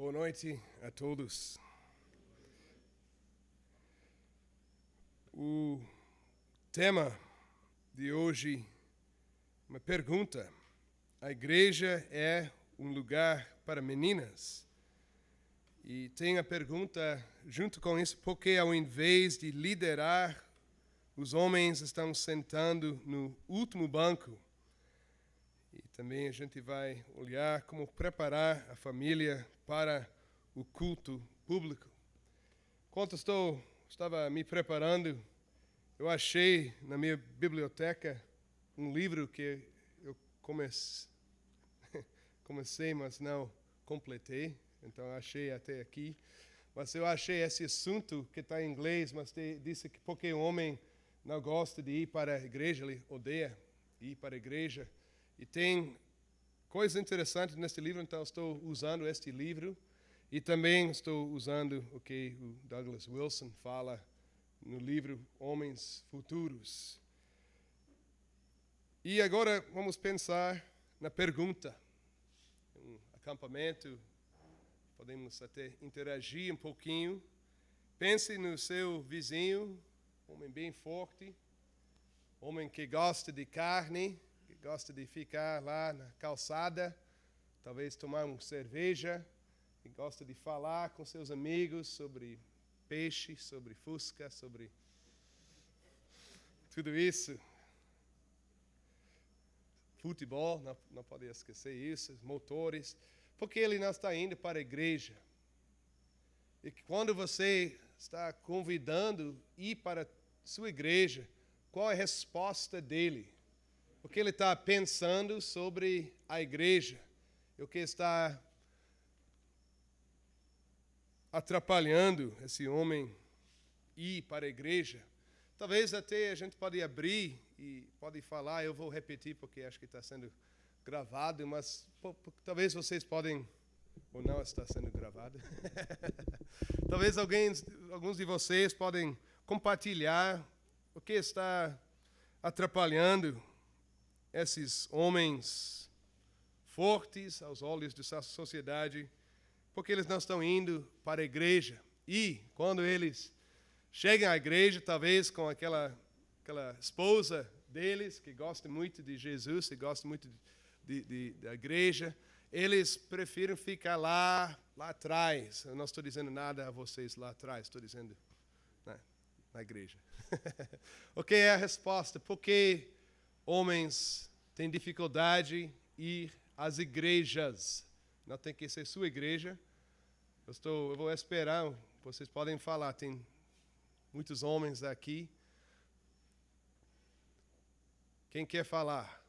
Boa noite a todos. O tema de hoje, uma pergunta. A igreja é um lugar para meninas? E tem a pergunta junto com isso, porque ao invés de liderar, os homens estão sentando no último banco. E também a gente vai olhar como preparar a família para o culto público. Enquanto estava me preparando, eu achei na minha biblioteca um livro que eu comecei, mas não completei. Então achei até aqui. Mas eu achei esse assunto que está em inglês, mas disse que porque o homem não gosta de ir para a igreja, ele odeia ir para a igreja. E tem coisas interessantes neste livro, então estou usando este livro. E também estou usando o que o Douglas Wilson fala no livro Homens Futuros. E agora vamos pensar na pergunta. Um acampamento, podemos até interagir um pouquinho. Pense no seu vizinho, homem bem forte, homem que gosta de carne, que gosta de ficar lá na calçada, talvez tomar uma cerveja, que gosta de falar com seus amigos sobre peixe, sobre fusca, sobre tudo isso. Futebol, não pode esquecer isso, motores, porque ele não está indo para a igreja. E quando você está convidando ir para a sua igreja, qual é a resposta dele? O que ele está pensando sobre a igreja? O que está atrapalhando esse homem ir para a igreja? Talvez até a gente pode abrir e pode falar, eu vou repetir porque acho que está sendo gravado, mas talvez vocês podem, ou não está sendo gravado. Talvez alguns de vocês podem compartilhar o que está atrapalhando esses homens fortes aos olhos da sociedade, porque eles não estão indo para a igreja. E quando eles chegam à igreja, talvez com aquela esposa deles, que gosta muito de Jesus, que gosta muito da igreja, eles preferem ficar lá atrás. Eu não estou dizendo nada a vocês lá atrás, estou dizendo na igreja. O que é a resposta? Por que homens têm dificuldade em ir às igrejas? Não tem que ser sua igreja. Eu vou esperar, vocês podem falar, tem muitos homens aqui. Quem quer falar?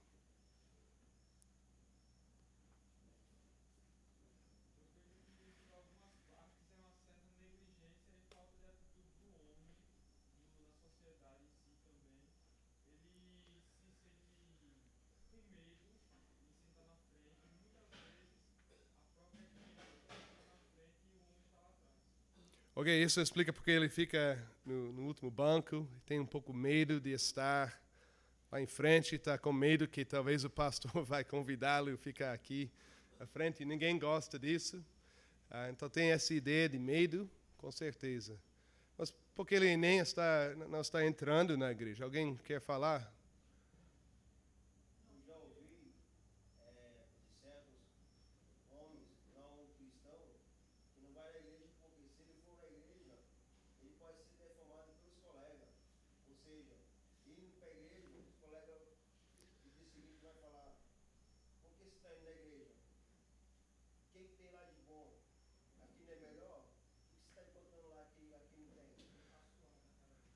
Ok, isso explica porque ele fica no último banco, tem um pouco medo de estar lá em frente, está com medo que talvez o pastor vai convidá-lo a ficar aqui à frente. Ninguém gosta disso. Então tem essa ideia de medo, com certeza. Mas porque ele nem não está entrando na igreja. Alguém quer falar?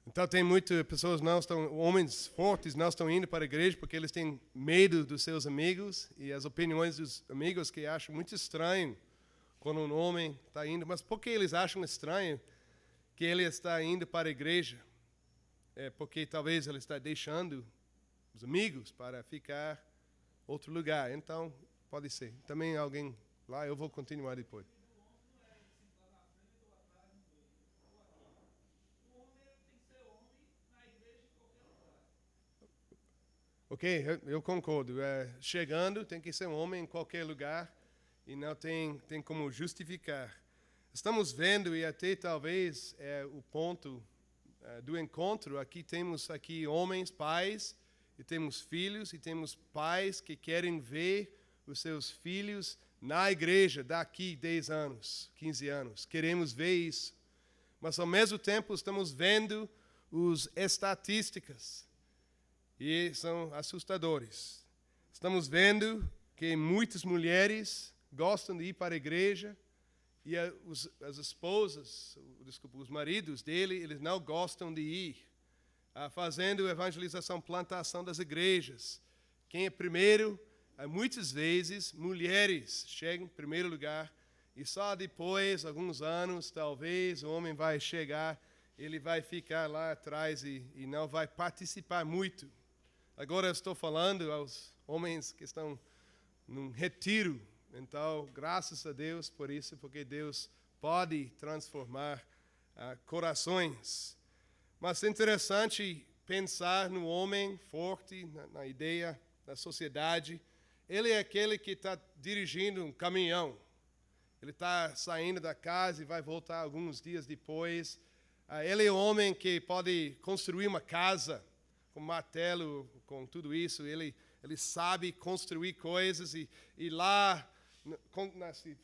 Então tem muitas pessoas homens fortes não estão indo para a igreja porque eles têm medo dos seus amigos e as opiniões dos amigos que acham muito estranho quando um homem está indo. Mas por que eles acham estranho que ele está indo para a igreja? É porque talvez ele está deixando os amigos para ficar em outro lugar. Então pode ser. Também alguém lá, eu vou continuar depois. Ok, eu concordo. Chegando, tem que ser um homem em qualquer lugar. e não tem como justificar. Estamos vendo, e até talvez é o ponto do encontro, temos homens, pais, e temos filhos, e temos pais que querem ver os seus filhos na igreja daqui 10 anos, 15 anos. Queremos ver isso. Mas, ao mesmo tempo, estamos vendo as estatísticas, e são assustadores. Estamos vendo que muitas mulheres gostam de ir para a igreja, e as esposas, os maridos dele, eles não gostam de ir. Fazendo evangelização, plantação das igrejas. Quem é primeiro? Muitas vezes, mulheres chegam em primeiro lugar, e só depois, alguns anos, talvez, o homem vai chegar, ele vai ficar lá atrás e não vai participar muito. Agora eu estou falando aos homens que estão num retiro. Então, graças a Deus por isso, porque Deus pode transformar corações. Mas é interessante pensar no homem forte, na ideia da sociedade. Ele é aquele que está dirigindo um caminhão. Ele está saindo da casa e vai voltar alguns dias depois. Ele é o homem que pode construir uma casa com martelo, com tudo isso. Ele sabe construir coisas e lá, nesse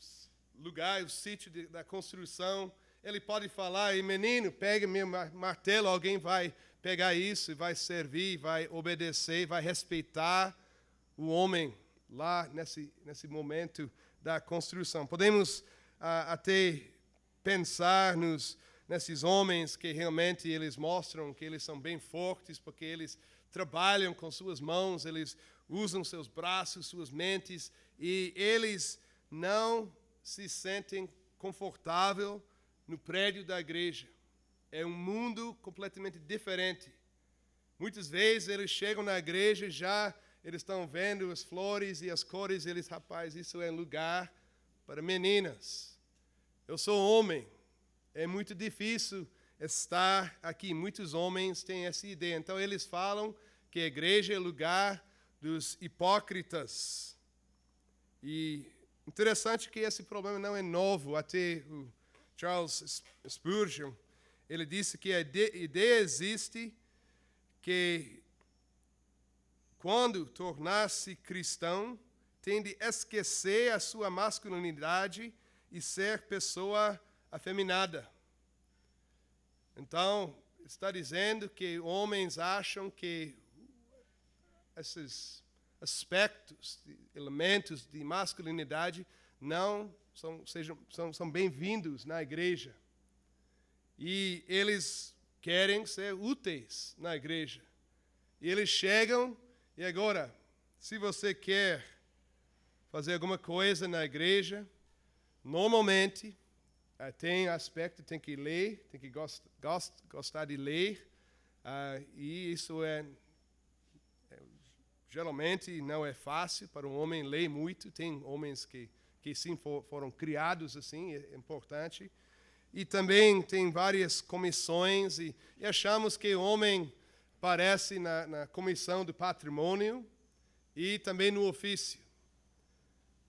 lugar, o sítio da construção, ele pode falar, menino, pega meu martelo, alguém vai pegar isso e vai servir, vai obedecer, vai respeitar o homem lá nesse momento da construção. Podemos até pensar nesses homens que realmente eles mostram que eles são bem fortes, porque eles trabalham com suas mãos, eles usam seus braços, suas mentes, e eles não se sentem confortáveis no prédio da igreja. É um mundo completamente diferente. Muitas vezes eles chegam na igreja e já eles estão vendo as flores e as cores, e eles, rapaz, isso é um lugar para meninas. Eu sou homem. É muito difícil estar aqui. Muitos homens têm essa ideia. Então eles falam que a igreja é lugar dos hipócritas. E interessante que esse problema não é novo. Até o Charles Spurgeon, ele disse que a ideia existe que quando tornar-se cristão, tem de esquecer a sua masculinidade e ser pessoa afeminada. Então, está dizendo que homens acham que esses aspectos, elementos de masculinidade não são bem-vindos na igreja. E eles querem ser úteis na igreja. E eles chegam, e agora, se você quer fazer alguma coisa na igreja, normalmente tem aspecto, tem que ler, tem que gostar de ler, e isso geralmente não é fácil para um homem ler muito. Tem homens que sim foram criados assim, é importante. E também tem várias comissões, e achamos que o homem aparece na comissão do patrimônio e também no ofício.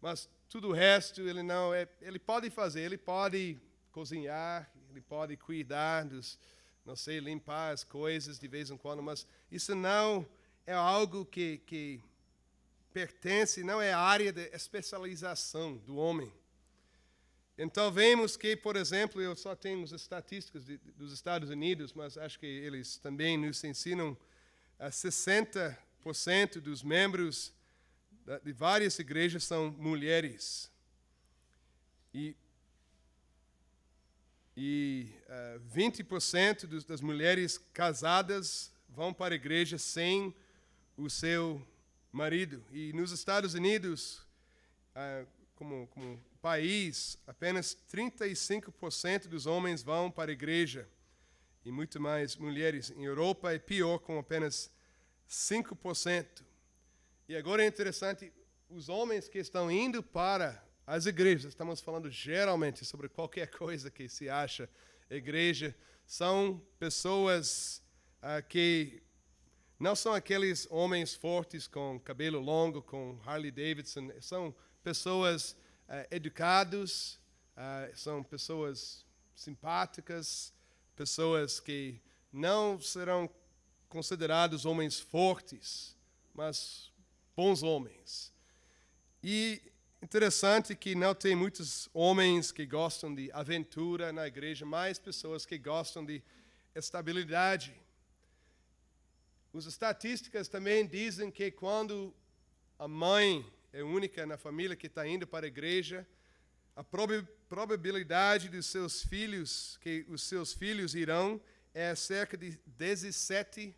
Mas tudo o resto ele não é. Ele pode fazer, ele pode cozinhar, ele pode cuidar limpar as coisas de vez em quando, mas isso não é algo que pertence, não é a área de especialização do homem. Então vemos que, por exemplo, eu só tenho as estatísticas dos Estados Unidos, mas acho que eles também nos ensinam 60% dos membros de várias igrejas são mulheres. E 20% das mulheres casadas vão para a igreja sem o seu marido. E nos Estados Unidos, como país, apenas 35% dos homens vão para a igreja e muito mais mulheres. Em Europa é pior, com apenas 5%. E agora é interessante, os homens que estão indo para as igrejas, estamos falando geralmente sobre qualquer coisa que se acha igreja, são pessoas que não são aqueles homens fortes com cabelo longo, com Harley Davidson, são pessoas educados, são pessoas simpáticas, pessoas que não serão considerados homens fortes, mas bons homens. E interessante que não tem muitos homens que gostam de aventura na igreja, mais pessoas que gostam de estabilidade. As estatísticas também dizem que quando a mãe é única na família que está indo para a igreja, a probabilidade dos seus filhos, que os seus filhos irão, é cerca de 17%.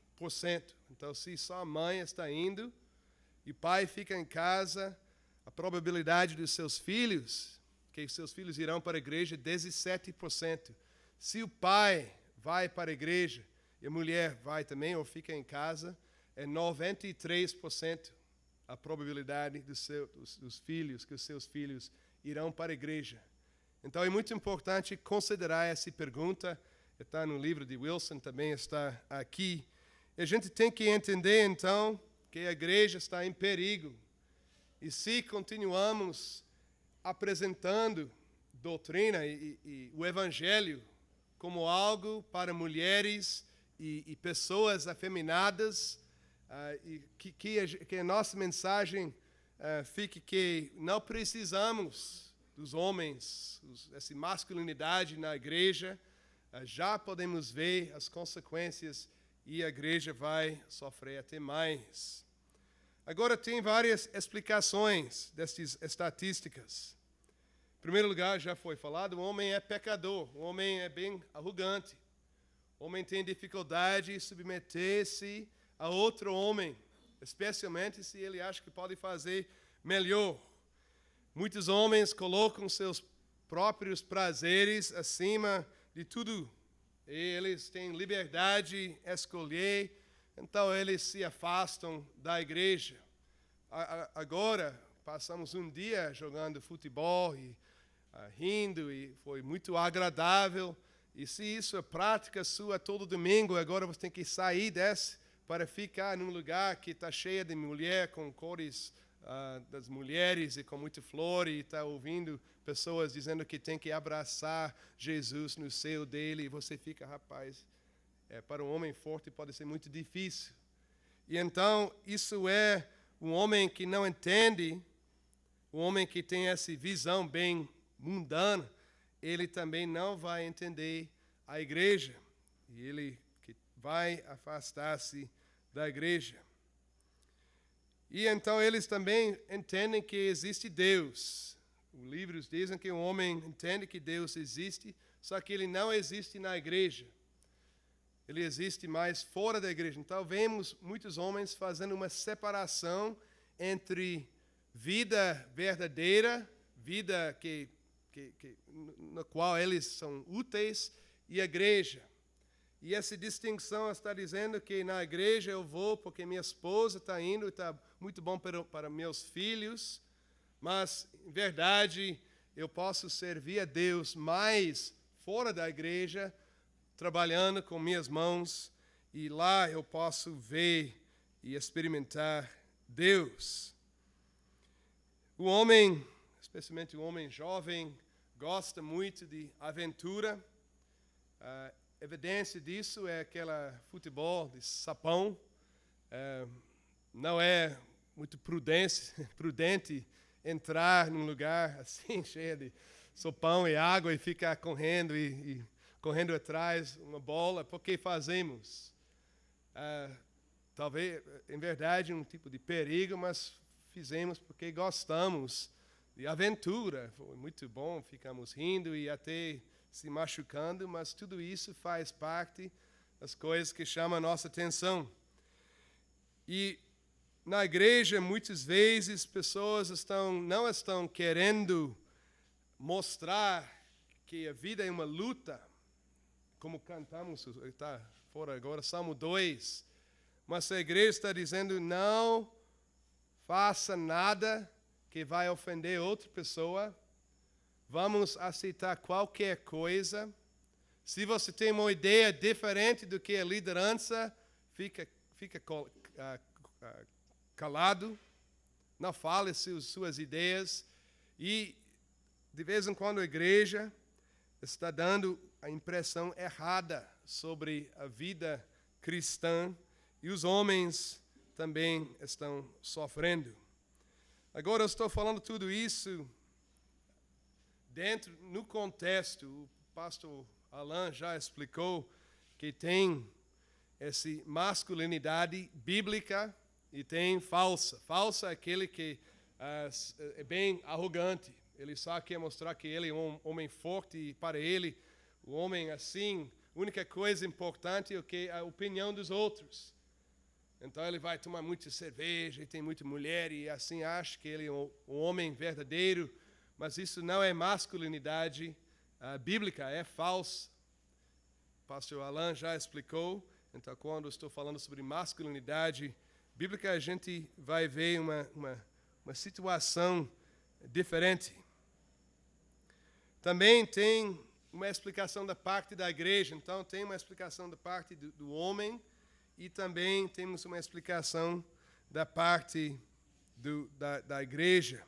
Então, se só a mãe está indo e o pai fica em casa, a probabilidade dos seus filhos, que os seus filhos irão para a igreja, é 17%. Se o pai vai para a igreja e a mulher vai também ou fica em casa, é 93% a probabilidade dos filhos, que os seus filhos irão para a igreja. Então é muito importante considerar essa pergunta. Está no livro de Wilson, também está aqui. E a gente tem que entender, então, que a igreja está em perigo. E se continuamos apresentando doutrina e o evangelho como algo para mulheres e pessoas afeminadas, e que a nossa mensagem fique que não precisamos dos homens, essa masculinidade na igreja, já podemos ver as consequências e a igreja vai sofrer até mais. Agora, tem várias explicações dessas estatísticas. Em primeiro lugar, já foi falado, o homem é pecador, o homem é bem arrogante. O homem tem dificuldade em submeter-se a outro homem, especialmente se ele acha que pode fazer melhor. Muitos homens colocam seus próprios prazeres acima de tudo. E eles têm liberdade de escolher, então eles se afastam da igreja. Agora, passamos um dia jogando futebol e rindo, e foi muito agradável. E se isso é prática sua todo domingo, agora você tem que sair desse para ficar num lugar que está cheio de mulher, com cores das mulheres e com muita flor, e está ouvindo pessoas dizendo que tem que abraçar Jesus no seio dele, e você fica, rapaz, para um homem forte pode ser muito difícil. E então, isso é um homem que não entende, um homem que tem essa visão bem mundana, ele também não vai entender a igreja, e ele vai afastar-se da igreja. E então eles também entendem que existe Deus. Os livros dizem que o homem entende que Deus existe, só que ele não existe na igreja. Ele existe mais fora da igreja. Então vemos muitos homens fazendo uma separação entre vida verdadeira, vida na qual eles são úteis, e a igreja. E essa distinção está dizendo que na igreja eu vou porque minha esposa está indo, está muito bom para meus filhos, mas, em verdade, eu posso servir a Deus mais fora da igreja, trabalhando com minhas mãos, e lá eu posso ver e experimentar Deus. O homem, especialmente o homem jovem, gosta muito de aventura. Evidência disso é aquele futebol de sapão. Não é muito prudente entrar num lugar assim, cheio de sopão e água e ficar correndo e correndo atrás uma bola. Por que fazemos? Talvez, em verdade, um tipo de perigo, mas fizemos porque gostamos de aventura. Foi muito bom, ficamos rindo e até se machucando, mas tudo isso faz parte das coisas que chamam a nossa atenção. E na igreja, muitas vezes, pessoas não estão querendo mostrar que a vida é uma luta, como cantamos, está fora agora, Salmo 2. Mas a igreja está dizendo, não faça nada que vai ofender outra pessoa. Vamos aceitar qualquer coisa. Se você tem uma ideia diferente do que a liderança, fica calado. Não fale suas ideias. E de vez em quando a igreja está dando a impressão errada sobre a vida cristã e os homens também estão sofrendo. Agora eu estou falando tudo isso no contexto, o pastor Alain já explicou que tem essa masculinidade bíblica e tem falsa. Falsa é aquele que é bem arrogante. Ele só quer mostrar que ele é um homem forte e para ele, o homem assim, a única coisa importante é a opinião dos outros. Então ele vai tomar muita cerveja e tem muita mulher e assim acha que ele é um homem verdadeiro, mas isso não é masculinidade bíblica, é falsa. O pastor Alain já explicou. Então, quando estou falando sobre masculinidade bíblica, a gente vai ver uma situação diferente. Também tem uma explicação da parte da igreja. Então, tem uma explicação da parte do homem e também temos uma explicação da parte da igreja.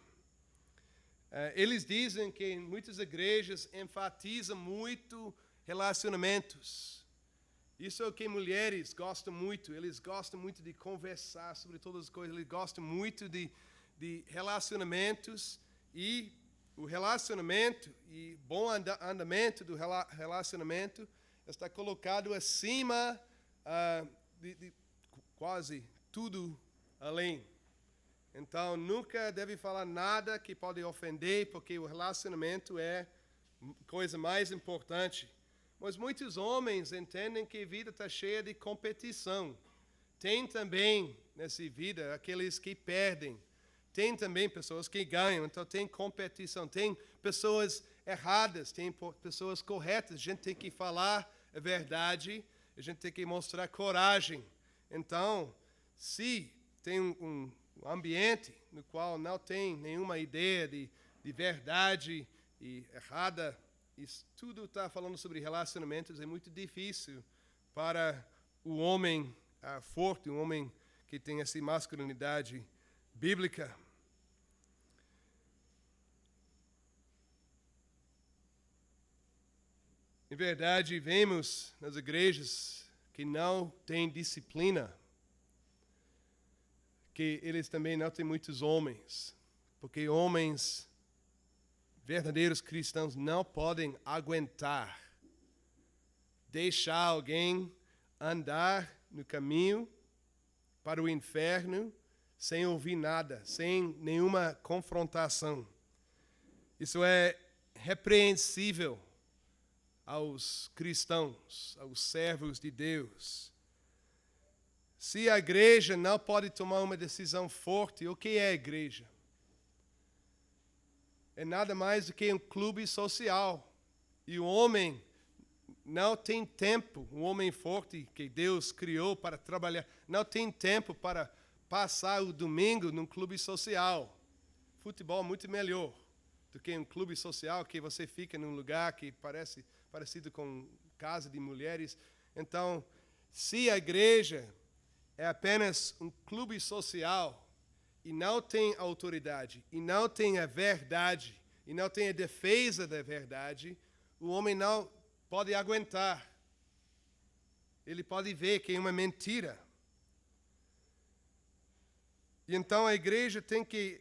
Eles dizem que em muitas igrejas enfatizam muito relacionamentos. Isso é o que mulheres gostam muito. Eles gostam muito de conversar sobre todas as coisas. Eles gostam muito de relacionamentos. E o relacionamento e bom andamento do relacionamento está colocado acima de quase tudo além. Então, nunca deve falar nada que pode ofender, porque o relacionamento é a coisa mais importante. Mas muitos homens entendem que a vida está cheia de competição. Tem também, nessa vida, aqueles que perdem. Tem também pessoas que ganham. Então, tem competição. Tem pessoas erradas, tem pessoas corretas. A gente tem que falar a verdade. A gente tem que mostrar coragem. Então, se tem um ambiente no qual não tem nenhuma ideia de verdade e errada, isso tudo está falando sobre relacionamentos, é muito difícil para o homem forte, um homem que tem essa masculinidade bíblica. Em verdade, vemos nas igrejas que não têm disciplina, que eles também não têm muitos homens, porque homens verdadeiros cristãos não podem aguentar deixar alguém andar no caminho para o inferno sem ouvir nada, sem nenhuma confrontação. Isso é repreensível aos cristãos, aos servos de Deus. Se a igreja não pode tomar uma decisão forte, o que é a igreja? É nada mais do que um clube social. E o homem não tem tempo, um homem forte que Deus criou para trabalhar, não tem tempo para passar o domingo num clube social. Futebol é muito melhor do que um clube social que você fica num lugar que parece parecido com casa de mulheres. Então, se a igreja é apenas um clube social e não tem autoridade, e não tem a verdade, e não tem a defesa da verdade, o homem não pode aguentar. Ele pode ver que é uma mentira. E então a igreja tem que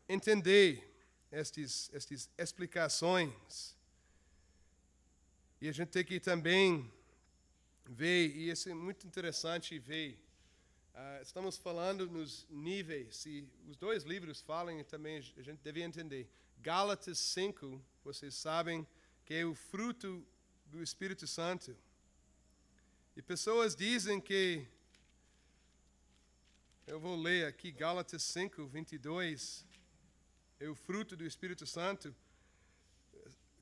entender estas explicações. E a gente tem que também ver, e isso é muito interessante ver, estamos falando nos níveis, e os dois livros falam e também a gente deve entender. Gálatas 5, vocês sabem que é o fruto do Espírito Santo. E pessoas dizem que, eu vou ler aqui Gálatas 5, 22, é o fruto do Espírito Santo.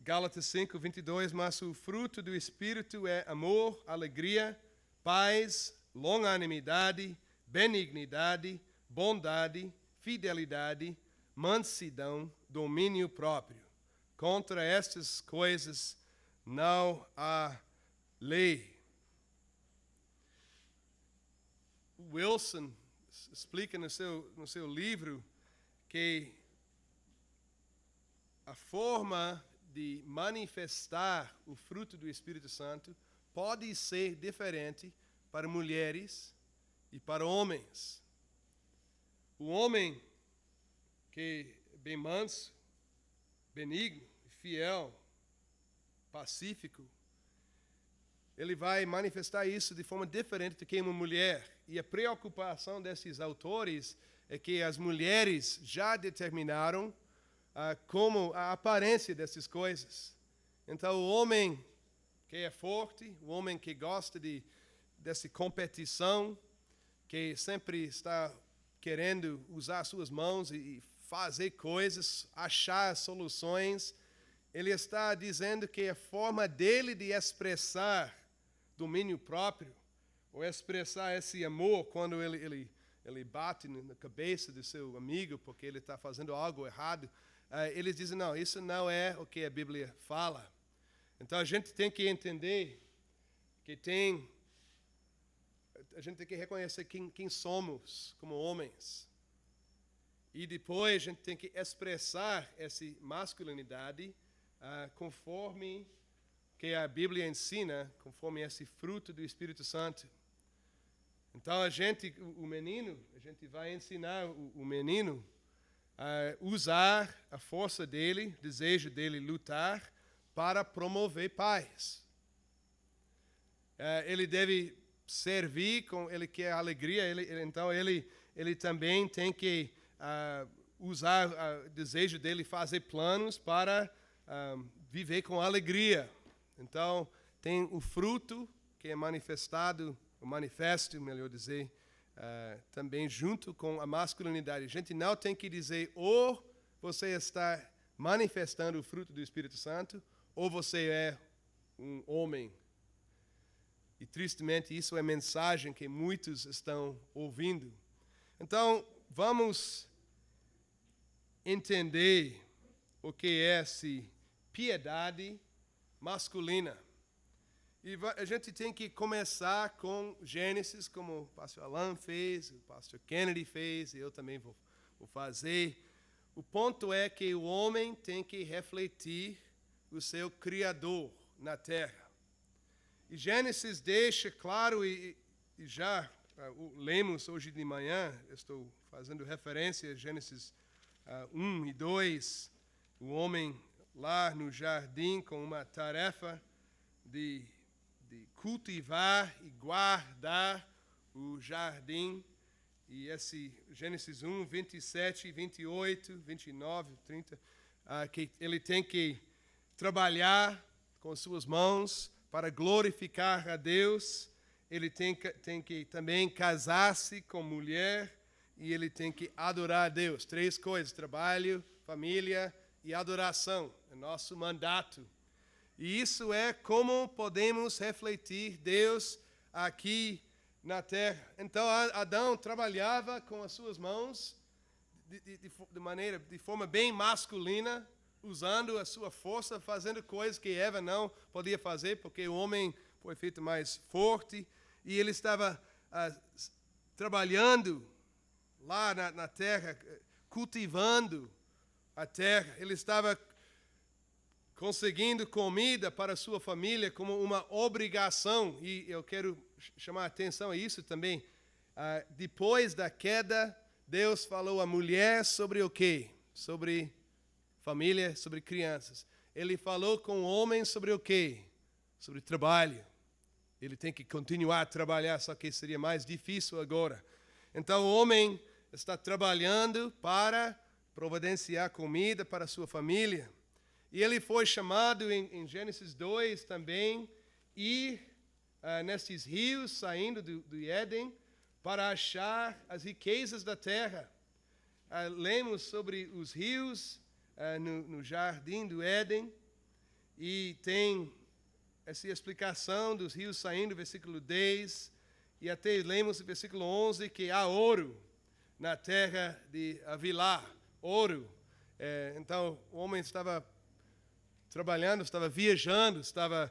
Gálatas 5, 22, mas o fruto do Espírito é amor, alegria, paz, longanimidade, benignidade, bondade, fidelidade, mansidão, domínio próprio. Contra estas coisas não há lei. Wilson explica no seu livro que a a forma de manifestar o fruto do Espírito Santo pode ser diferente para mulheres e para homens. O homem que é bem manso, benigno, fiel, pacífico, ele vai manifestar isso de forma diferente do que uma mulher. E a preocupação desses autores é que as mulheres já determinaram como a aparência dessas coisas. Então, o homem que é forte, o homem que gosta dessa competição, que sempre está querendo usar suas mãos e fazer coisas, achar soluções, ele está dizendo que a forma dele de expressar domínio próprio, ou expressar esse amor quando ele bate na cabeça do seu amigo porque ele está fazendo algo errado, eles dizem, não, isso não é o que a Bíblia fala. Então a gente tem que entender que a gente tem que reconhecer quem somos como homens. E depois a gente tem que expressar essa masculinidade conforme que a Bíblia ensina, conforme esse fruto do Espírito Santo. Então a gente vai ensinar o menino a usar a força dele, desejo dele lutar para promover paz. Ele deve servir, ele quer alegria, então ele também tem que usar o desejo dele, fazer planos para viver com alegria. Então, tem o fruto que é manifesto, melhor dizer, também junto com a masculinidade. A gente não tem que dizer ou você está manifestando o fruto do Espírito Santo ou você é um homem. E tristemente isso é a mensagem que muitos estão ouvindo. Então, vamos entender o que é essa piedade masculina. E a gente tem que começar com Gênesis, como o pastor Alan fez, o pastor Kennedy fez, e eu também vou fazer. O ponto é que o homem tem que refletir o seu Criador na terra. E Gênesis deixa claro, e já lemos hoje de manhã, estou fazendo referência a Gênesis 1 e 2, o homem lá no jardim com uma tarefa de cultivar e guardar o jardim. E esse Gênesis 1, 27, 28, 29, 30, que ele tem que trabalhar com suas mãos para glorificar a Deus. Ele tem que também casar-se com mulher e ele tem que adorar a Deus. 3 coisas: trabalho, família e adoração. É nosso mandato. E isso é como podemos refletir Deus aqui na terra. Então Adão trabalhava com as suas mãos de forma bem masculina, usando a sua força, fazendo coisas que Eva não podia fazer, porque o homem foi feito mais forte. E ele estava trabalhando lá na terra, cultivando a terra. Ele estava conseguindo comida para a sua família como uma obrigação. E eu quero chamar a atenção a isso também. Depois da queda, Deus falou à mulher sobre o quê? Sobre família, sobre crianças. Ele falou com o homem sobre o quê? Sobre trabalho. Ele tem que continuar a trabalhar, só que seria mais difícil agora. Então o homem está trabalhando para providenciar comida para a sua família. E ele foi chamado em Gênesis 2 também, ir nesses rios saindo do Éden para achar as riquezas da terra. Lemos sobre os rios no jardim do Éden e tem essa explicação dos rios saindo, versículo 10, e até lemos o versículo 11, que há ouro na terra de Havilá, ouro. Então o homem estava trabalhando, estava viajando, estava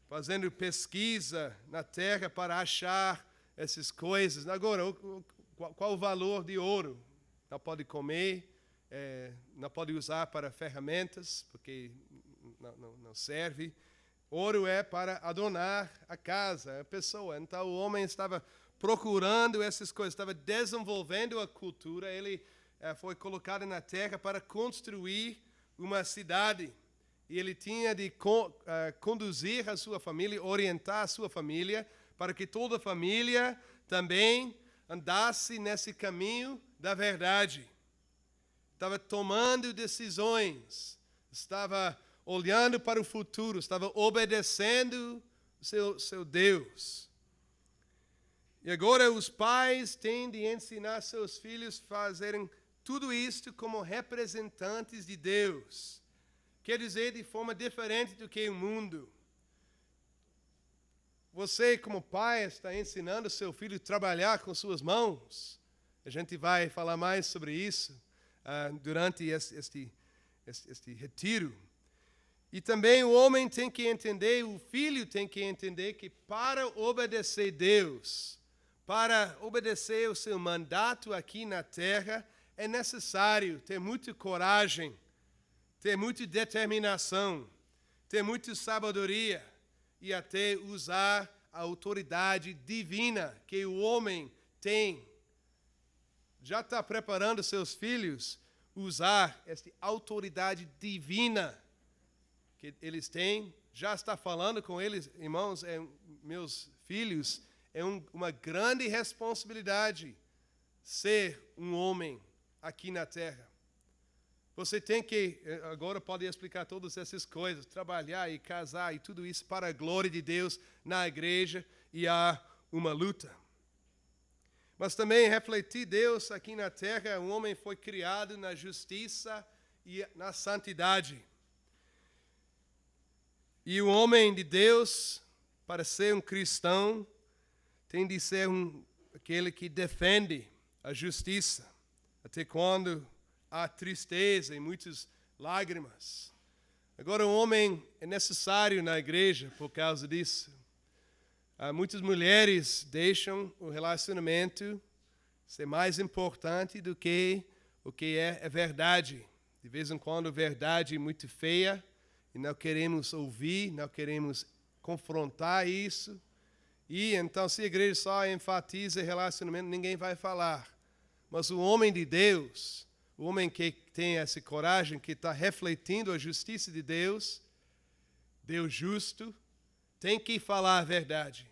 fazendo pesquisa na terra para achar essas coisas. Agora, qual o valor de ouro? Não pode comer, não pode usar para ferramentas, porque não serve. Ouro é para adornar a casa, a pessoa. Então o homem estava procurando essas coisas, estava desenvolvendo a cultura. Ele foi colocado na terra para construir uma cidade. E ele tinha de conduzir a sua família, orientar a sua família, para que toda a família também andasse nesse caminho da verdade. Estava tomando decisões, estava olhando para o futuro, estava obedecendo seu Deus. E agora os pais têm de ensinar seus filhos a fazerem tudo isto como representantes de Deus. Quer dizer, de forma diferente do que o mundo. Você, como pai, está ensinando seu filho a trabalhar com suas mãos. A gente vai falar mais sobre isso durante este retiro. E também o homem tem que entender, o filho tem que entender que para obedecer Deus, para obedecer o seu mandato aqui na terra, é necessário ter muita coragem, ter muita determinação, ter muita sabedoria e até usar a autoridade divina que o homem tem. Já está preparando seus filhos usar esta autoridade divina que eles têm? Já está falando com eles, irmãos, meus filhos, é uma grande responsabilidade ser um homem aqui na terra. Você tem que, agora pode explicar todas essas coisas, trabalhar e casar e tudo isso para a glória de Deus na igreja, e há uma luta. Mas também refletir Deus aqui na terra, o homem foi criado na justiça e na santidade. E o homem de Deus, para ser um cristão, tem de ser aquele que defende a justiça, até quando há tristeza e muitas lágrimas. Agora, o homem é necessário na igreja por causa disso. Muitas mulheres deixam o relacionamento ser mais importante do que o que é verdade. De vez em quando, verdade é muito feia e não queremos ouvir, não queremos confrontar isso. E então, se a igreja só enfatiza relacionamento, ninguém vai falar. Mas o homem de Deus, o homem que tem essa coragem, que está refletindo a justiça de Deus, Deus justo, tem que falar a verdade.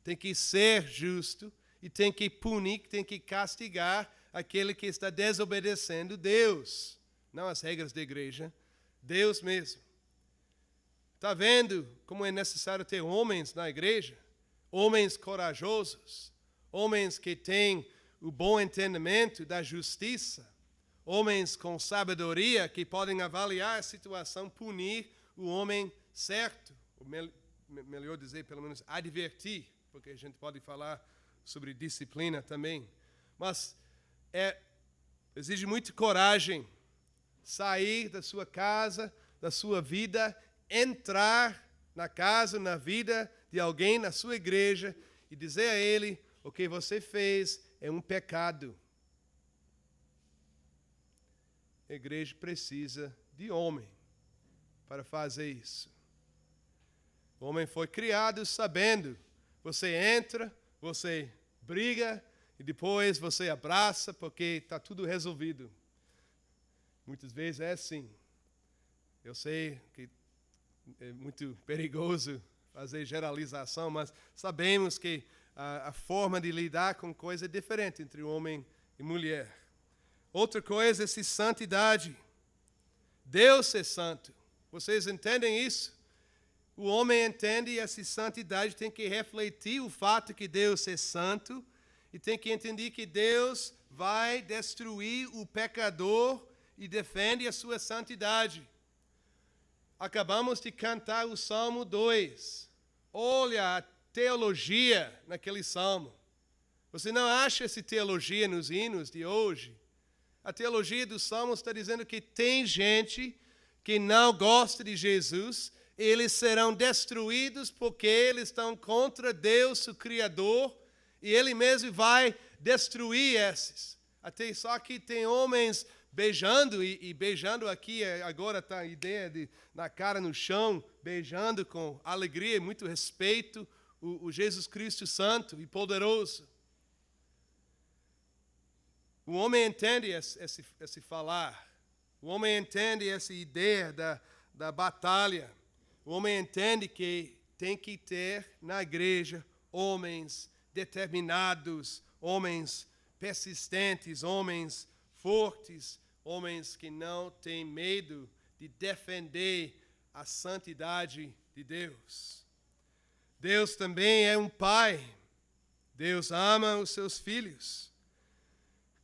Tem que ser justo e tem que punir, tem que castigar aquele que está desobedecendo Deus. Não as regras da igreja, Deus mesmo. Está vendo como é necessário ter homens na igreja? Homens corajosos, homens que têm o bom entendimento da justiça, homens com sabedoria que podem avaliar a situação, punir o homem certo, ou melhor dizer, pelo menos advertir, porque a gente pode falar sobre disciplina também. Mas exige muita coragem sair da sua casa, da sua vida, entrar na casa, na vida de alguém, na sua igreja, e dizer a ele: o que você fez é um pecado. A igreja precisa de homem para fazer isso. O homem foi criado sabendo, você entra, você briga, e depois você abraça, porque está tudo resolvido. Muitas vezes é assim. Eu sei que é muito perigoso fazer generalização, mas sabemos que a forma de lidar com coisa é diferente entre homem e mulher. Outra coisa é santidade. Deus é santo. Vocês entendem isso? O homem entende e essa santidade tem que refletir o fato que Deus é santo e tem que entender que Deus vai destruir o pecador e defende a sua santidade. Acabamos de cantar o Salmo 2. Olha a teologia naquele salmo. Você não acha essa teologia nos hinos de hoje? A teologia do salmo está dizendo que tem gente que não gosta de Jesus, eles serão destruídos porque eles estão contra Deus, o Criador, e Ele mesmo vai destruir esses. Até só que tem homens beijando, e beijando aqui, agora está a ideia de na cara no chão, beijando com alegria e muito respeito o Jesus Cristo Santo e poderoso. O homem entende esse falar. O homem entende essa ideia da batalha. O homem entende que tem que ter na igreja homens determinados, homens persistentes, homens fortes, homens que não têm medo de defender a santidade de Deus. Deus também é um pai. Deus ama os seus filhos.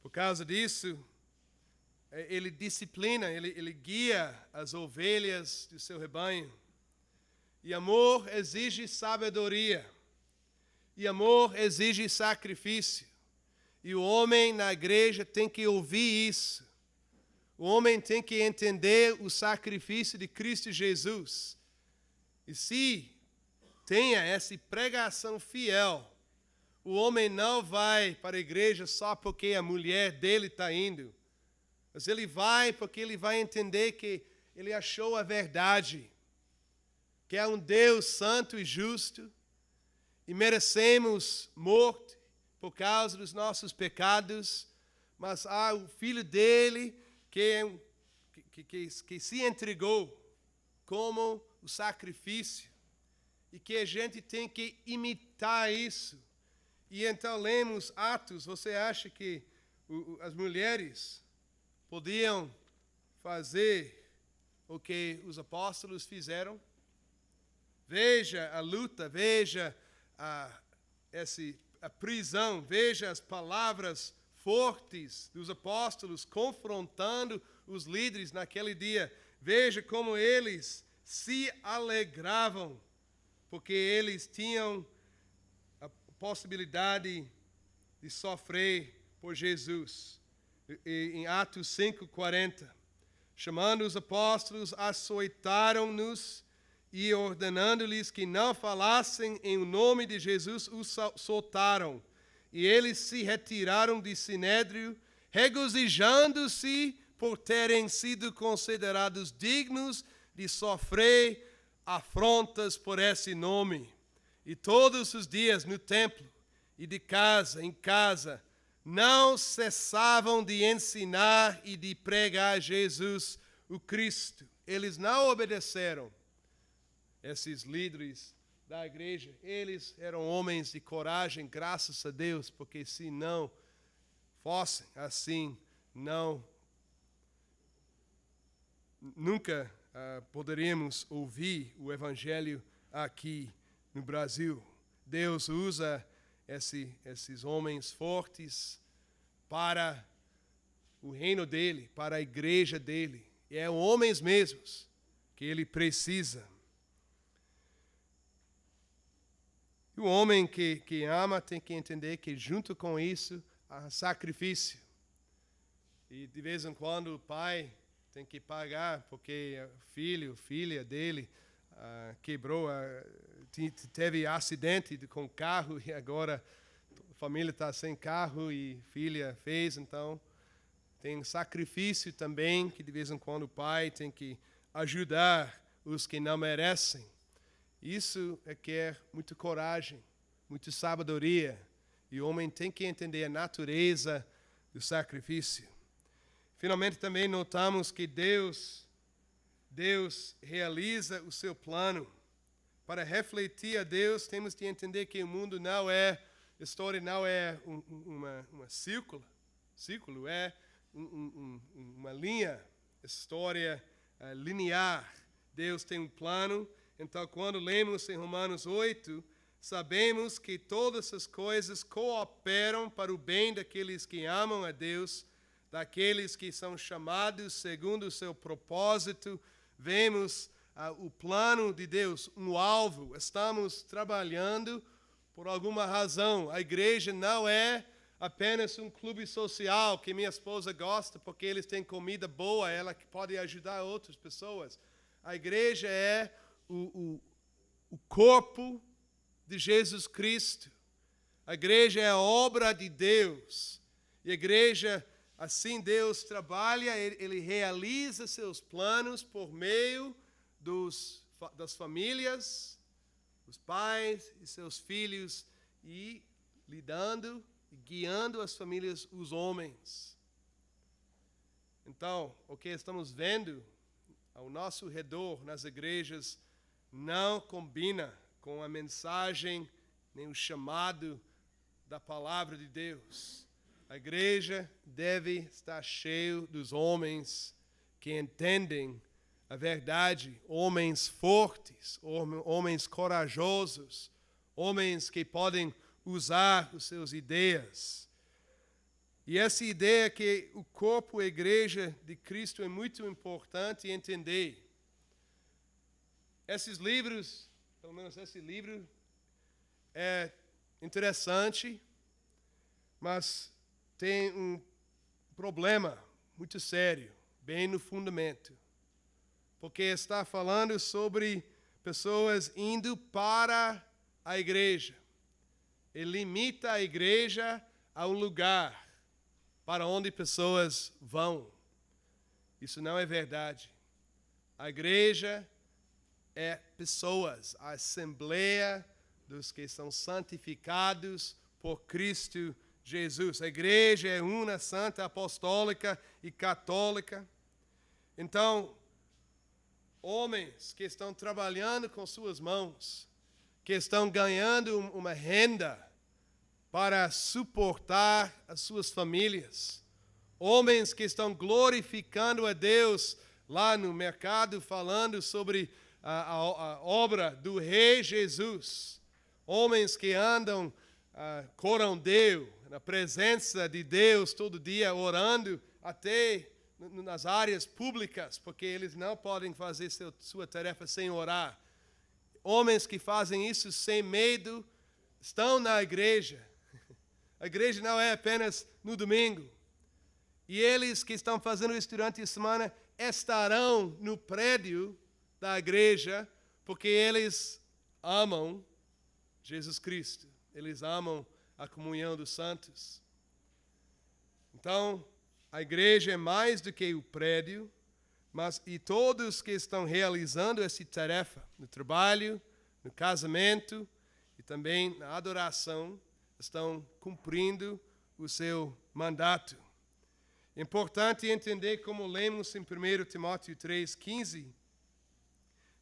Por causa disso, ele disciplina, ele guia as ovelhas do seu rebanho. E amor exige sabedoria. E amor exige sacrifício. E o homem na igreja tem que ouvir isso. O homem tem que entender o sacrifício de Cristo Jesus. E se tenha essa pregação fiel, o homem não vai para a igreja só porque a mulher dele está indo. Mas ele vai porque ele vai entender que ele achou a verdade. Que é um Deus santo e justo. E merecemos morte por causa dos nossos pecados. Mas há o Filho dele que se entregou como o sacrifício. E que a gente tem que imitar isso. E então lemos Atos, você acha que as mulheres podiam fazer o que os apóstolos fizeram? Veja a luta, veja a prisão, veja as palavras fortes dos apóstolos confrontando os líderes naquele dia. Veja como eles se alegravam, porque eles tinham possibilidade de sofrer por Jesus. Em Atos 5:40, chamando os apóstolos, açoitaram-nos e ordenando-lhes que não falassem em nome de Jesus, os soltaram. E eles se retiraram de Sinédrio, regozijando-se por terem sido considerados dignos de sofrer afrontas por esse nome. E todos os dias no templo e de casa em casa, não cessavam de ensinar e de pregar Jesus, o Cristo. Eles não obedeceram esses líderes da igreja. Eles eram homens de coragem, graças a Deus, porque se não fossem assim, nunca poderíamos ouvir o Evangelho aqui no Brasil. Deus usa esses homens fortes para o reino dele, para a igreja dele. E é homens mesmos que ele precisa. E o homem que ama tem que entender que junto com isso há sacrifício. E de vez em quando o pai tem que pagar porque o filho, filha dele quebrou, teve acidente com o carro e agora a família está sem carro e filha fez, então tem sacrifício também que de vez em quando o pai tem que ajudar os que não merecem. Isso requer muita coragem, muita sabedoria, e o homem tem que entender a natureza do sacrifício. Finalmente também notamos que Deus realiza o seu plano. Para refletir a Deus, temos de entender que o mundo não é, a história não é uma círculo, é uma linha, história linear. Deus tem um plano. Então, quando lemos em Romanos 8, sabemos que todas as coisas cooperam para o bem daqueles que amam a Deus, daqueles que são chamados segundo o seu propósito. Vemos o plano de Deus, um alvo. Estamos trabalhando por alguma razão. A igreja não é apenas um clube social que minha esposa gosta porque eles têm comida boa, ela que pode ajudar outras pessoas. A igreja é o corpo de Jesus Cristo. A igreja é a obra de Deus. E a igreja Assim Deus trabalha, Ele realiza seus planos por meio das famílias, os pais e seus filhos, e lidando e guiando as famílias, os homens. Então, o que estamos vendo ao nosso redor nas igrejas não combina com a mensagem nem o chamado da palavra de Deus. A igreja deve estar cheia dos homens que entendem a verdade, homens fortes, homens corajosos, homens que podem usar as suas ideias. E essa ideia que o corpo, a igreja de Cristo, é muito importante entender. Esses livros, pelo menos esse livro, é interessante, mas tem um problema muito sério, bem no fundamento. Porque está falando sobre pessoas indo para a igreja. Ele limita a igreja a um lugar para onde pessoas vão. Isso não é verdade. A igreja é pessoas, a assembleia dos que são santificados por Cristo Jesus. A igreja é una, santa, apostólica e católica. Então, homens que estão trabalhando com suas mãos, que estão ganhando uma renda para suportar as suas famílias. Homens que estão glorificando a Deus lá no mercado, falando sobre a obra do Rei Jesus. Homens que andam corandeu, na presença de Deus todo dia, orando até nas áreas públicas, porque eles não podem fazer sua tarefa sem orar. Homens que fazem isso sem medo estão na igreja. A igreja não é apenas no domingo. E eles que estão fazendo isso durante a semana estarão no prédio da igreja, porque eles amam Jesus Cristo. Eles amam a comunhão dos santos. Então, a igreja é mais do que o prédio, e todos que estão realizando essa tarefa, no trabalho, no casamento e também na adoração, estão cumprindo o seu mandato. É importante entender, como lemos em 1 Timóteo 3,15,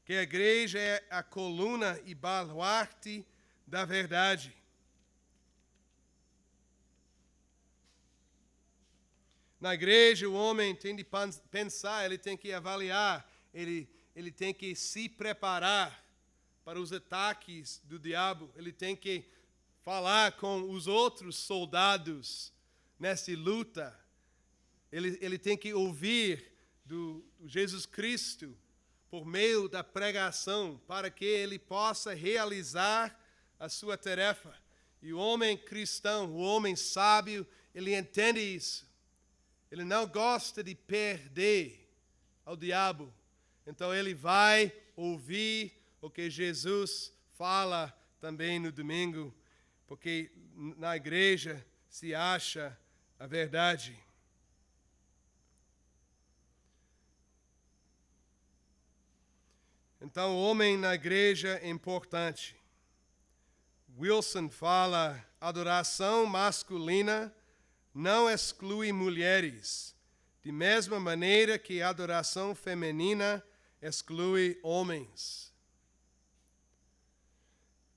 que a igreja é a coluna e baluarte da verdade. Na igreja, o homem tem de pensar, ele tem que avaliar, ele tem que se preparar para os ataques do diabo, ele tem que falar com os outros soldados nessa luta. Ele tem que ouvir do Jesus Cristo por meio da pregação, para que ele possa realizar a sua tarefa. E o homem cristão, o homem sábio, ele entende isso. Ele não gosta de perder ao diabo. Então ele vai ouvir o que Jesus fala também no domingo, porque na igreja se acha a verdade. Então, o homem na igreja é importante. Wilson fala, adoração masculina não exclui mulheres, de mesma maneira que a adoração feminina exclui homens.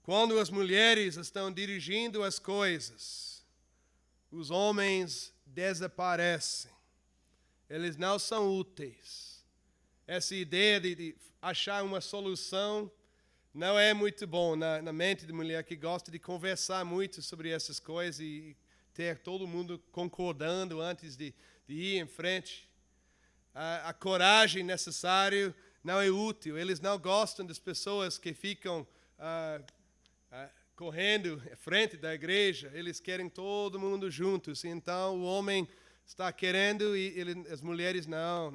Quando as mulheres estão dirigindo as coisas, os homens desaparecem. Eles não são úteis. Essa ideia de achar uma solução não é muito bom na mente de mulher que gosta de conversar muito sobre essas coisas e ter todo mundo concordando antes de ir em frente. A coragem necessária não é útil. Eles não gostam das pessoas que ficam correndo à frente da igreja. Eles querem todo mundo juntos. Então o homem está querendo e as mulheres não.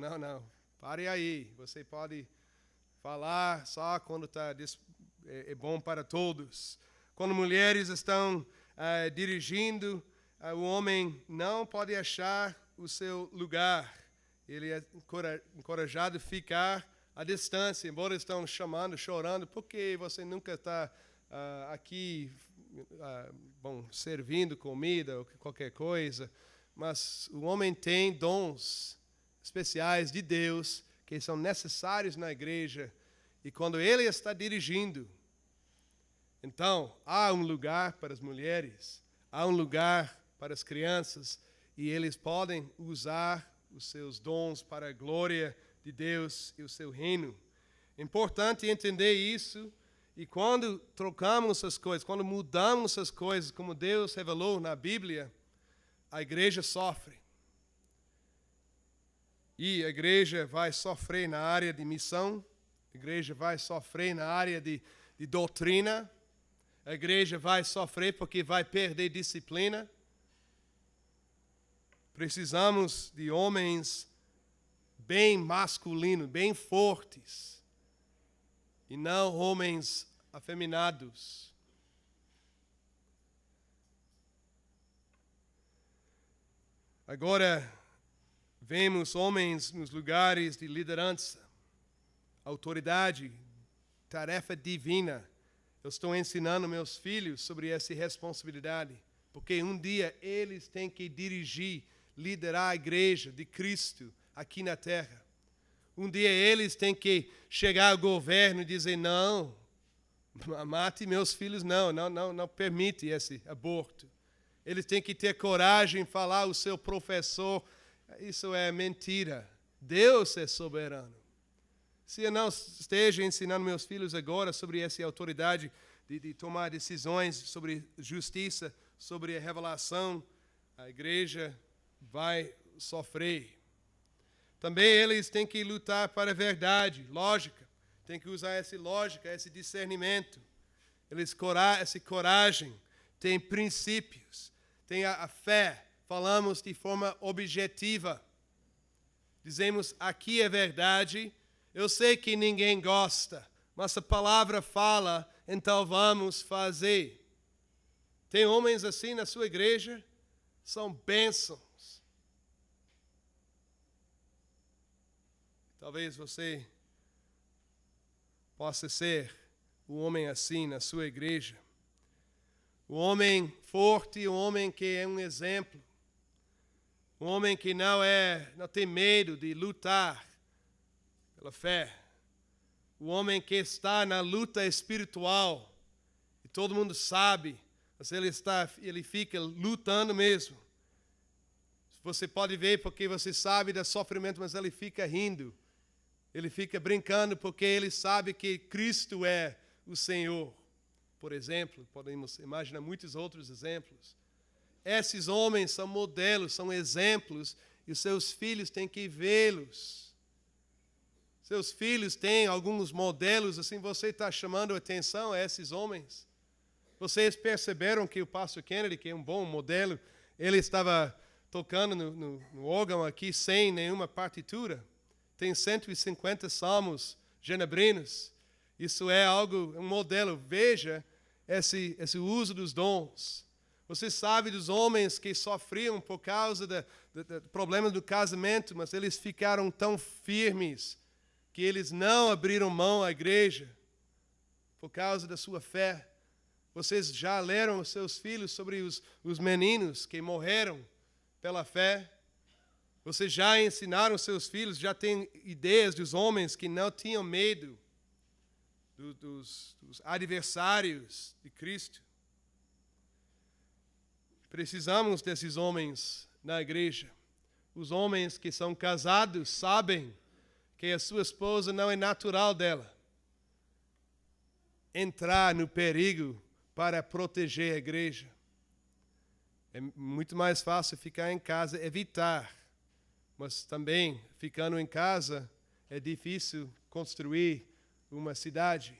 Pare aí. Você pode falar só quando é bom para todos. Quando mulheres estão dirigindo, o homem não pode achar o seu lugar. Ele é encorajado a ficar à distância, embora estão chamando, chorando, porque você nunca está aqui, servindo comida ou qualquer coisa. Mas o homem tem dons especiais de Deus que são necessários na igreja. E quando ele está dirigindo, então há um lugar para as mulheres, há um lugar para as crianças, e eles podem usar os seus dons para a glória de Deus e o seu reino. É importante entender isso, e quando trocamos essas coisas, quando mudamos essas coisas, como Deus revelou na Bíblia, a igreja sofre. E a igreja vai sofrer na área de missão, a igreja vai sofrer na área de doutrina, a igreja vai sofrer porque vai perder disciplina. Precisamos de homens bem masculinos, bem fortes, e não homens afeminados. Agora, vemos homens nos lugares de liderança, autoridade, tarefa divina. Eu estou ensinando meus filhos sobre essa responsabilidade, porque um dia eles têm que dirigir, liderar a igreja de Cristo aqui na terra. Um dia eles têm que chegar ao governo e dizer: não, mate meus filhos, não permite esse aborto. Eles têm que ter coragem de falar ao seu professor: isso é mentira, Deus é soberano. Se eu não esteja ensinando meus filhos agora sobre essa autoridade de tomar decisões sobre justiça, sobre a revelação, a igreja vai sofrer. Também eles têm que lutar para a verdade, lógica. Tem que usar essa lógica, esse discernimento. Essa coragem, tem princípios, tem a fé. Falamos de forma objetiva. Dizemos: aqui é verdade. Eu sei que ninguém gosta, mas a palavra fala, então vamos fazer. Tem homens assim na sua igreja? São bênçãos. Talvez você possa ser um homem assim na sua igreja. Um homem forte, um homem que é um exemplo. Um homem que não tem medo de lutar pela fé. O homem que está na luta espiritual. E todo mundo sabe, mas ele fica lutando mesmo. Você pode ver porque você sabe do sofrimento, mas ele fica rindo. Ele fica brincando porque ele sabe que Cristo é o Senhor. Por exemplo, podemos imaginar muitos outros exemplos. Esses homens são modelos, são exemplos, e os seus filhos têm que vê-los. Seus filhos têm alguns modelos, assim, você está chamando atenção a esses homens. Vocês perceberam que o pastor Kennedy, que é um bom modelo, ele estava tocando no órgão aqui sem nenhuma partitura. Tem 150 salmos genebrinos. Isso é um modelo. Veja esse uso dos dons. Você sabe dos homens que sofriam por causa do problema do casamento, mas eles ficaram tão firmes que eles não abriram mão à igreja por causa da sua fé. Vocês já leram os seus filhos sobre os meninos que morreram pela fé? Vocês já ensinaram seus filhos, já têm ideias dos homens que não tinham medo dos adversários de Cristo? Precisamos desses homens na igreja. Os homens que são casados sabem que a sua esposa não é natural dela entrar no perigo para proteger a igreja. É muito mais fácil ficar em casa, evitar. Mas também, ficando em casa, é difícil construir uma cidade.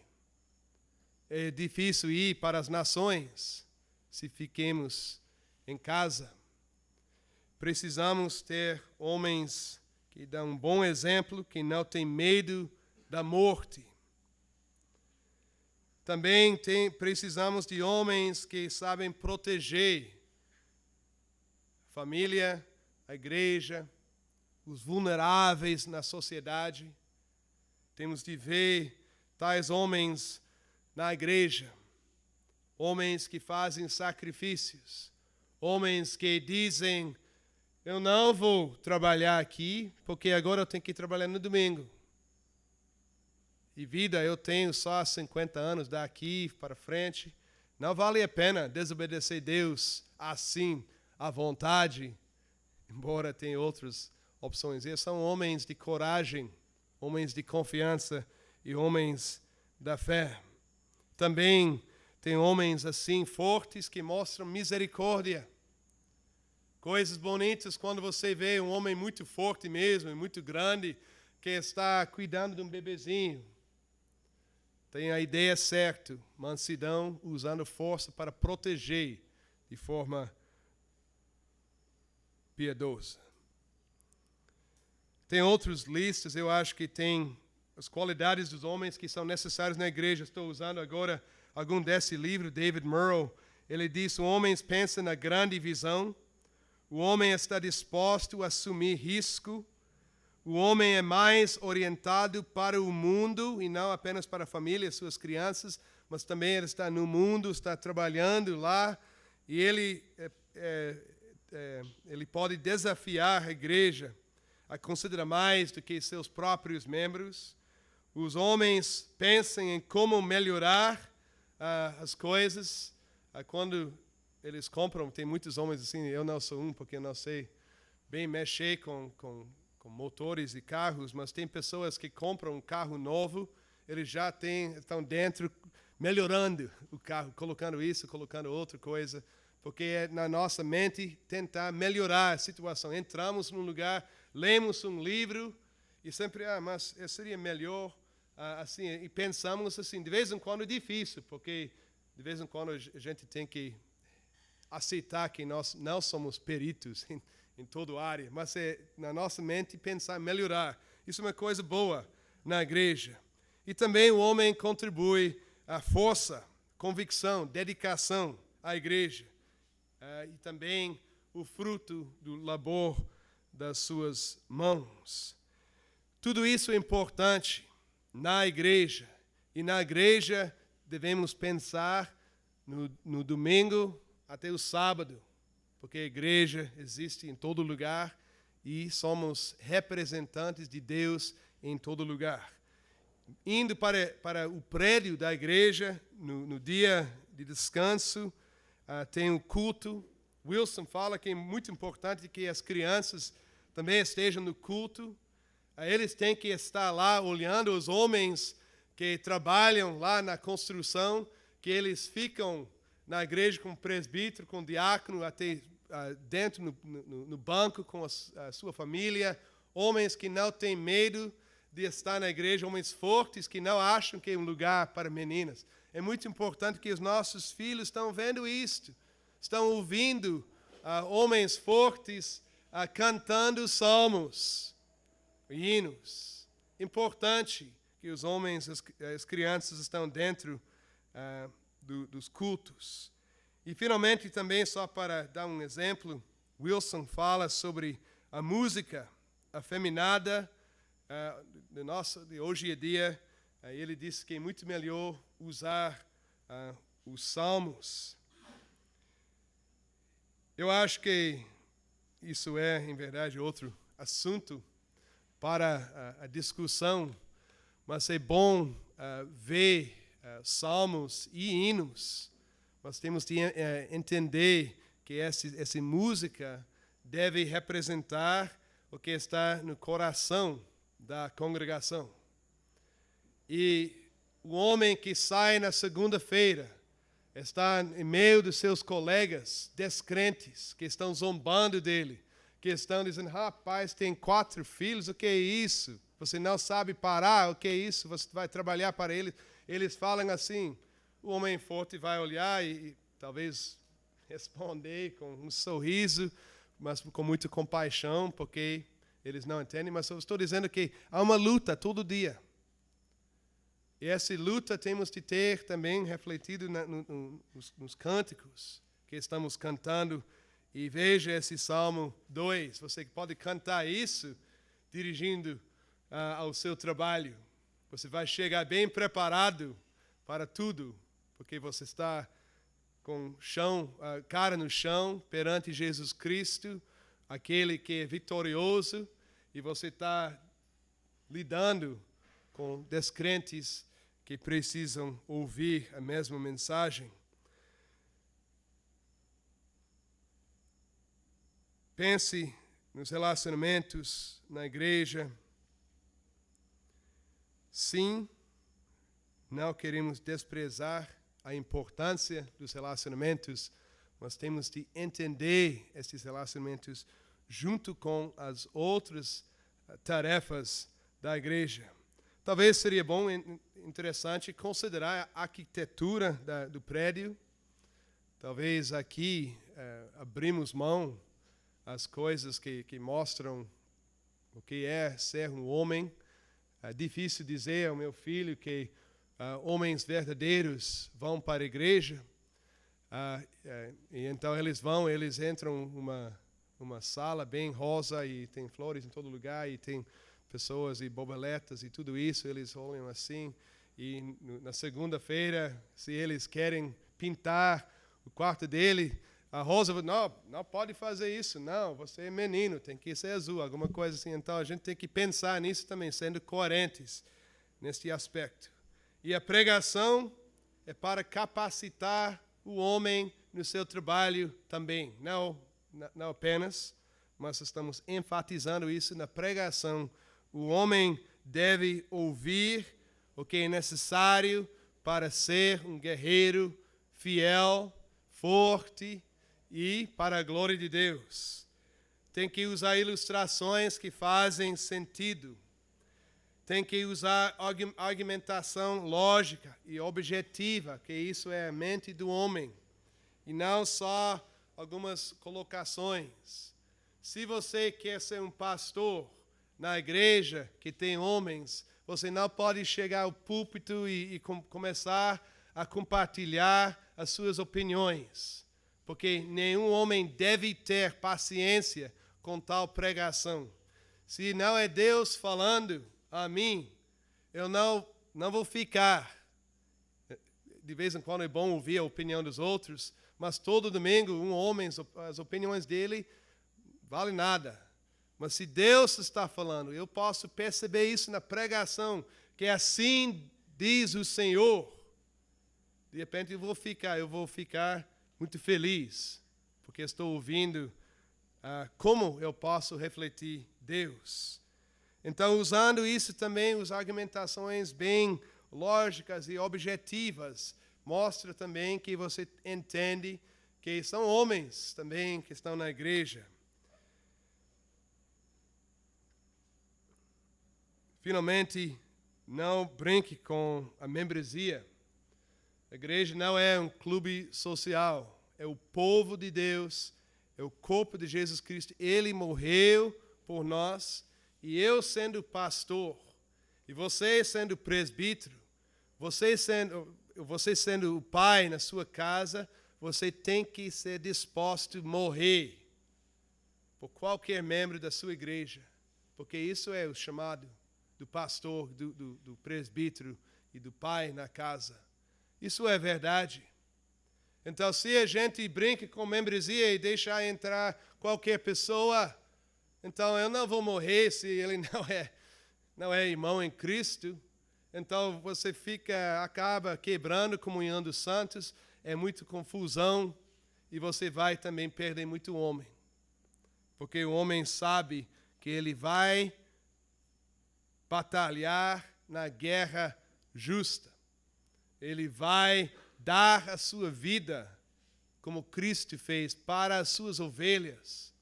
É difícil ir para as nações se fiquemos em casa. Precisamos ter homens que dão um bom exemplo, que não têm medo da morte. Também precisamos de homens que sabem proteger a família, a igreja, os vulneráveis na sociedade. Temos de ver tais homens na igreja, homens que fazem sacrifícios, homens que dizem: eu não vou trabalhar aqui, porque agora eu tenho que trabalhar no domingo. E vida, eu tenho só 50 anos daqui para frente. Não vale a pena desobedecer Deus assim, à vontade, embora tenha outras opções. Eles são homens de coragem, homens de confiança e homens da fé. Também tem homens assim fortes que mostram misericórdia. Coisas bonitas quando você vê um homem muito forte mesmo, muito grande, que está cuidando de um bebezinho. Tem a ideia certa, mansidão, usando força para proteger de forma piedosa. Tem outras listas, eu acho que tem as qualidades dos homens que são necessárias na igreja. Estou usando agora algum desse livro, David Murrow. Ele diz: o homem pensa na grande visão, o homem está disposto a assumir risco, o homem é mais orientado para o mundo e não apenas para a família, suas crianças, mas também ele está no mundo, está trabalhando lá, e ele pode desafiar a igreja a considerar mais do que seus próprios membros. Os homens pensam em como melhorar as coisas. Quando eles compram, tem muitos homens assim, eu não sou um, porque eu não sei bem mexer com motores e carros, mas tem pessoas que compram um carro novo, eles já estão dentro melhorando o carro, colocando isso, colocando outra coisa, porque é na nossa mente tentar melhorar a situação. Entramos num lugar, lemos um livro e sempre, mas seria melhor assim, e pensamos assim, de vez em quando é difícil, porque de vez em quando a gente tem que aceitar que nós não somos peritos em toda a área, mas é na nossa mente pensar, melhorar. Isso é uma coisa boa na igreja. E também o homem contribui a força, convicção, dedicação à igreja. E também o fruto do labor das suas mãos. Tudo isso é importante na igreja. E na igreja devemos pensar no domingo até o sábado, porque a igreja existe em todo lugar e somos representantes de Deus em todo lugar. Indo para o prédio da igreja, no dia de descanso, tem um culto. Wilson fala que é muito importante que as crianças também estejam no culto. Eles têm que estar lá olhando os homens que trabalham lá na construção, que eles ficam na igreja com o presbítero, com o diácono, até dentro no banco com a sua família, homens que não têm medo de estar na igreja, homens fortes que não acham que é um lugar para meninas. É muito importante que os nossos filhos estão vendo isto, estão ouvindo homens fortes cantando salmos, hinos. Importante que os homens, as crianças estão dentro dos cultos. E finalmente também, só para dar um exemplo, Wilson fala sobre a música afeminada de hoje em dia. Ele disse que é muito melhor usar os salmos. Eu acho que isso é, em verdade, outro assunto para a discussão, mas é bom ver salmos e hinos. Nós temos de entender que essa música deve representar o que está no coração da congregação. E o homem que sai na segunda-feira está em meio dos seus colegas descrentes que estão zombando dele, que estão dizendo: rapaz, tem 4 filhos, o que é isso? Você não sabe parar, o que é isso? Você vai trabalhar para eles. Eles falam assim. O homem forte vai olhar e talvez responder com um sorriso, mas com muita compaixão, porque eles não entendem. Mas eu estou dizendo que há uma luta todo dia. E essa luta temos de ter também refletido nos cânticos que estamos cantando E veja esse Salmo 2. Você pode cantar isso dirigindo ao seu trabalho. Você vai chegar bem preparado para tudo, porque você está com a cara no chão perante Jesus Cristo, aquele que é vitorioso, e você está lidando com descrentes que precisam ouvir a mesma mensagem. Pense nos relacionamentos na igreja. Sim, não queremos desprezar a importância dos relacionamentos, mas temos de entender esses relacionamentos junto com as outras tarefas da igreja. Talvez seria bom, interessante, considerar a arquitetura do prédio. Talvez aqui abrimos mão às coisas que mostram o que é ser um homem. É difícil dizer ao meu filho que homens verdadeiros vão para a igreja. E então eles entram numa sala bem rosa e tem flores em todo lugar e tem pessoas e borboletas e tudo isso. Eles olham assim. E na segunda-feira, se eles querem pintar o quarto dele, a Rosa falou, não pode fazer isso. Não, você é menino, tem que ser azul, alguma coisa assim. Então a gente tem que pensar nisso também, sendo coerentes nesse aspecto. E a pregação é para capacitar o homem no seu trabalho também. Não apenas, mas estamos enfatizando isso na pregação. O homem deve ouvir o que é necessário para ser um guerreiro fiel, forte e para a glória de Deus. Tem que usar ilustrações que fazem sentido. Tem que usar argumentação lógica e objetiva, que isso é a mente do homem. E não só algumas colocações. Se você quer ser um pastor na igreja que tem homens, você não pode chegar ao púlpito e começar a compartilhar as suas opiniões. Porque nenhum homem deve ter paciência com tal pregação. Se não é Deus falando a mim, eu não vou ficar. De vez em quando é bom ouvir a opinião dos outros, mas todo domingo um homem, as opiniões dele valem nada. Mas se Deus está falando, eu posso perceber isso na pregação, que assim diz o Senhor. De repente eu vou ficar muito feliz, porque estou ouvindo como eu posso refletir Deus. Então, usando isso também, as argumentações bem lógicas e objetivas, mostra também que você entende que são homens também que estão na igreja. Finalmente, não brinque com a membresia. A igreja não é um clube social, é o povo de Deus, é o corpo de Jesus Cristo. Ele morreu por nós, e eu sendo pastor, e você sendo presbítero, você sendo o pai na sua casa, você tem que ser disposto a morrer por qualquer membro da sua igreja, porque isso é o chamado do pastor, do presbítero e do pai na casa. Isso é verdade. Então, se a gente brinca com membresia e deixar entrar qualquer pessoa, então eu não vou morrer se ele não é irmão em Cristo. Então você acaba quebrando a comunhão dos santos, é muita confusão e você vai também perder muito homem. Porque o homem sabe que ele vai batalhar na guerra justa. Ele vai dar a sua vida, como Cristo fez, para as suas ovelhas.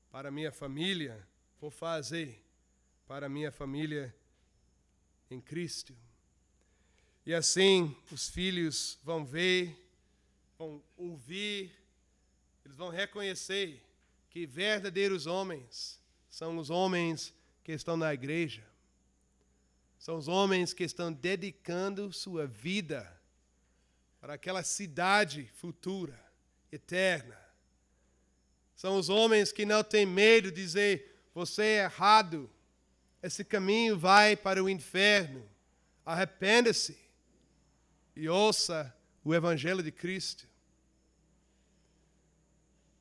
Para a minha família, vou fazer. Para a minha família em Cristo. E assim, os filhos vão ver, vão ouvir, eles vão reconhecer que verdadeiros homens são os homens que estão na igreja. São os homens que estão dedicando sua vida para aquela cidade futura, eterna. São os homens que não têm medo de dizer, você é errado. Esse caminho vai para o inferno. Arrependa-se e ouça o Evangelho de Cristo.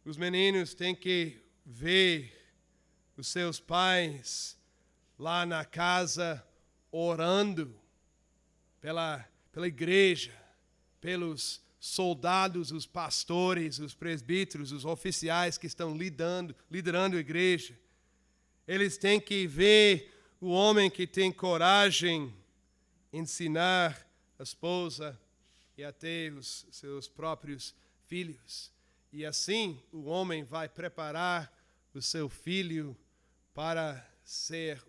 Os meninos têm que ver os seus pais lá na casa orando pela igreja, pelos soldados, os pastores, os presbíteros, os oficiais que estão liderando a igreja. Eles têm que ver o homem que tem coragem ensinar a esposa e até os seus próprios filhos. E assim o homem vai preparar o seu filho para ser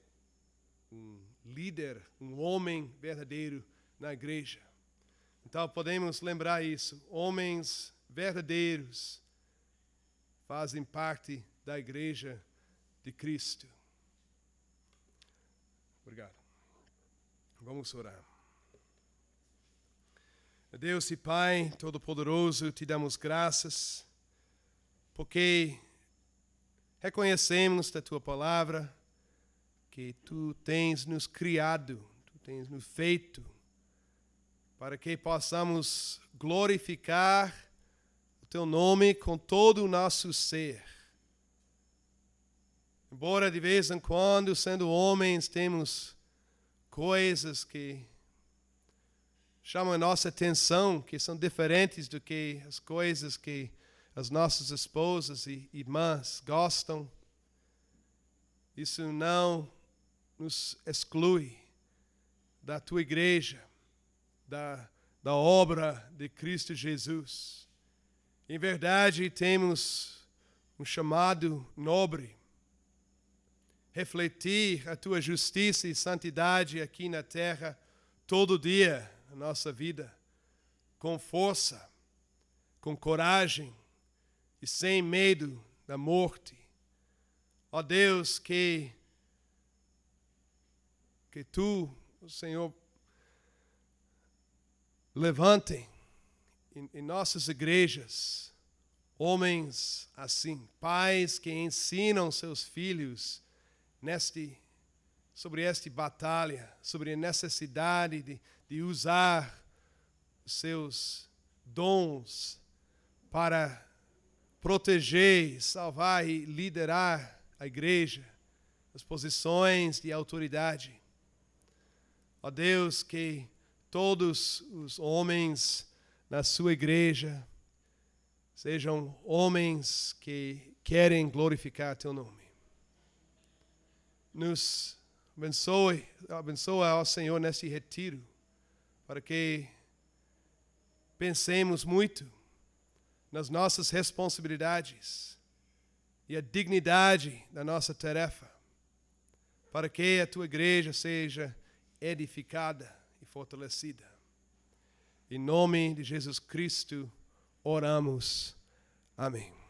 um líder, um homem verdadeiro na igreja. Então podemos lembrar isso. Homens verdadeiros fazem parte da igreja de Cristo. Obrigado. Vamos orar. Deus e Pai Todo-Poderoso, te damos graças porque reconhecemos da tua palavra que tu tens nos criado, tu tens nos feito para que possamos glorificar o teu nome com todo o nosso ser. Embora de vez em quando, sendo homens, temos coisas que chamam a nossa atenção, que são diferentes do que as coisas que as nossas esposas e irmãs gostam. Isso não nos exclui da tua igreja, da obra de Cristo Jesus. Em verdade, temos um chamado nobre, refletir a tua justiça e santidade aqui na terra todo dia na nossa vida, com força, com coragem e sem medo da morte. Ó Deus, que tu, Senhor, levante em nossas igrejas homens assim, pais que ensinam seus filhos sobre esta batalha, sobre a necessidade de usar os seus dons para proteger, salvar e liderar a igreja, as posições de autoridade. Ó Deus, que todos os homens na sua igreja sejam homens que querem glorificar teu nome. Nos abençoa ao Senhor nesse retiro, para que pensemos muito nas nossas responsabilidades e a dignidade da nossa tarefa, para que a tua igreja seja edificada e fortalecida. Em nome de Jesus Cristo, oramos. Amém.